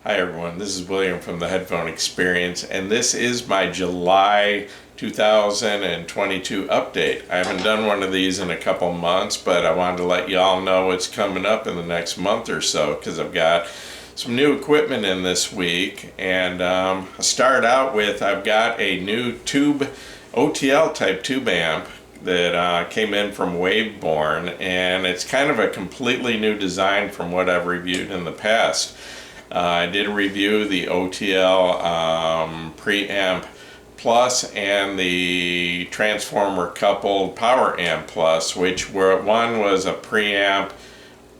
Hi everyone, this is William from the Headphone Experience, and this is my July 2022 update. I haven't done one of these in a couple months, but I wanted to let y'all know what's coming up in the next month or so, because I've got some new equipment in this week. And I start out with, I've got a new tube, OTL type tube amp that came in from Waveborn, and it's kind of a completely new design from what I've reviewed in the past. I did review the OTL preamp plus and the transformer coupled power amp plus, which one was a preamp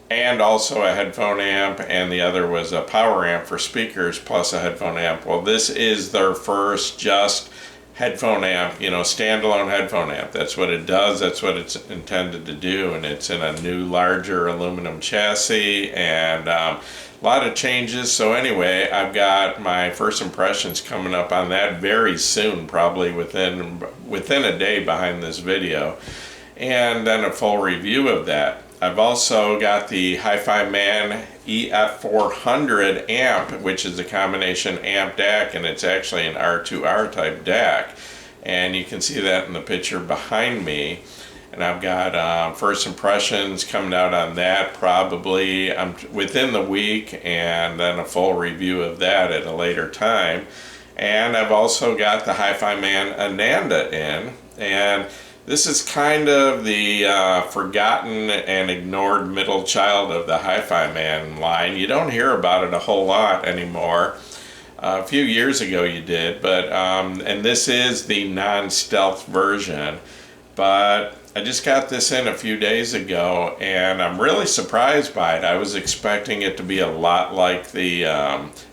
and also a headphone amp, and the other was a power amp for speakers plus a headphone amp. Well, this is their first just headphone amp, standalone headphone amp. That's what it does, that's what it's intended to do, and it's in a new larger aluminum chassis, and a lot of changes. So anyway, I've got my first impressions coming up on that very soon, probably within a day behind this video, and then a full review of that. I've also got the Hifiman EF400 amp, which is a combination amp DAC, and it's actually an R2R type DAC, and you can see that in the picture behind me. And I've got first impressions coming out on that probably within the week, and then a full review of that at a later time. And I've also got the Hifiman Ananda in, and this is kind of the forgotten and ignored middle child of the Hifiman line. You don't hear about it a whole lot anymore. A few years ago you did, but and this is the non-stealth version. But I just got this in a few days ago, and I'm really surprised by it. I was expecting it to be a lot like the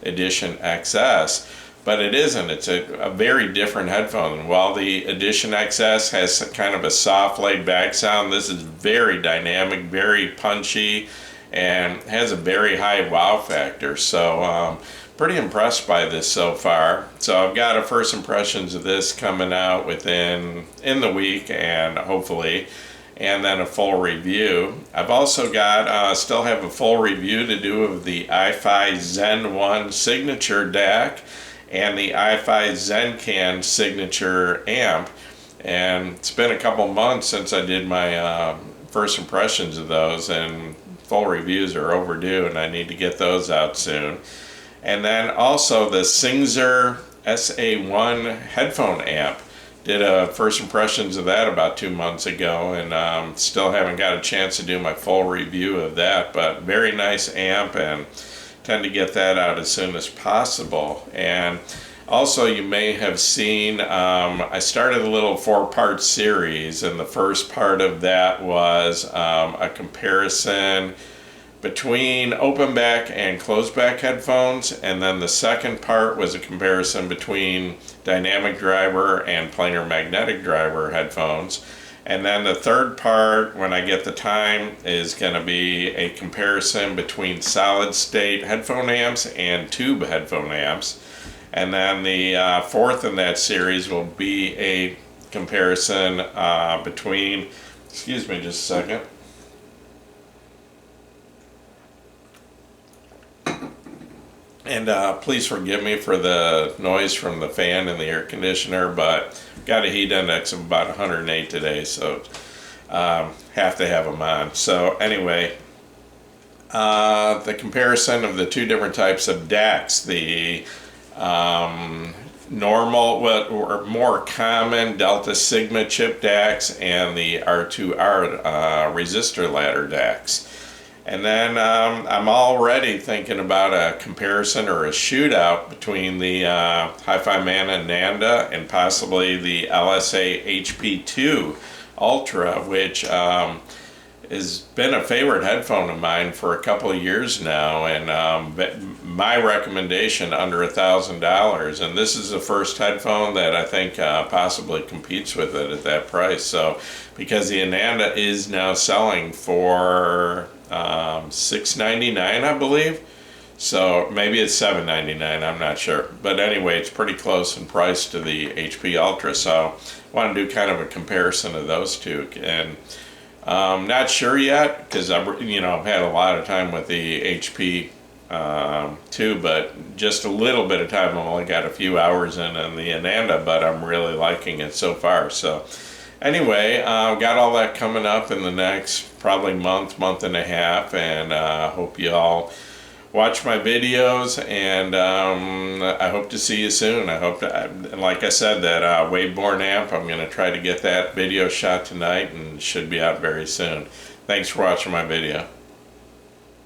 Edition XS, but it isn't. It's a very different headphone. While the Edition XS has kind of a soft, laid-back sound, this is very dynamic, very punchy, and has a very high wow factor. So pretty impressed by this so far. So I've got a first impressions of this coming out in the week, and hopefully, and then a full review. I've also got still have a full review to do of the iFi Zen 1 Signature DAC and the iFi ZenCan Signature amp, and it's been a couple months since I did my first impressions of those, and full reviews are overdue, and I need to get those out soon. And then also the Singzer SA1 headphone amp. Did a first impressions of that about 2 months ago, and still haven't got a chance to do my full review of that, but very nice amp, and tend to get that out as soon as possible. And also, you may have seen I started a little 4-part series, and the first part of that was a comparison between open back and closed back headphones, and then the second part was a comparison between dynamic driver and planar magnetic driver headphones, and then the third part, when I get the time, is going to be a comparison between solid state headphone amps and tube headphone amps, and then the fourth in that series will be a comparison between, excuse me just a second, and please forgive me for the noise from the fan and the air conditioner, but got a heat index of about 108 today, so have to have them on. So anyway, the comparison of the two different types of DACs, the normal, or more common Delta Sigma chip DACs, and the R2R resistor ladder DACs. And then I'm already thinking about a comparison or a shootout between the Hifiman Ananda and possibly the LSA HP2 Ultra, which has been a favorite headphone of mine for a couple of years now, and my recommendation under $1,000. And this is the first headphone that I think possibly competes with it at that price. So because the Ananda is now selling for $699, I believe, so maybe it's $799, I'm not sure, but anyway, it's pretty close in price to the HP Ultra, so I want to do kind of a comparison of those two. And not sure yet, because I've had a lot of time with the HP too, but just a little bit of time. I've only got a few hours in the Ananda, but I'm really liking it so far. So anyway, got all that coming up in the next probably month and a half, and hope you all watch my videos, and I hope to see you soon. I hope to, like I said, that Waveborn amp, I'm going to try to get that video shot tonight and should be out very soon. Thanks for watching my video.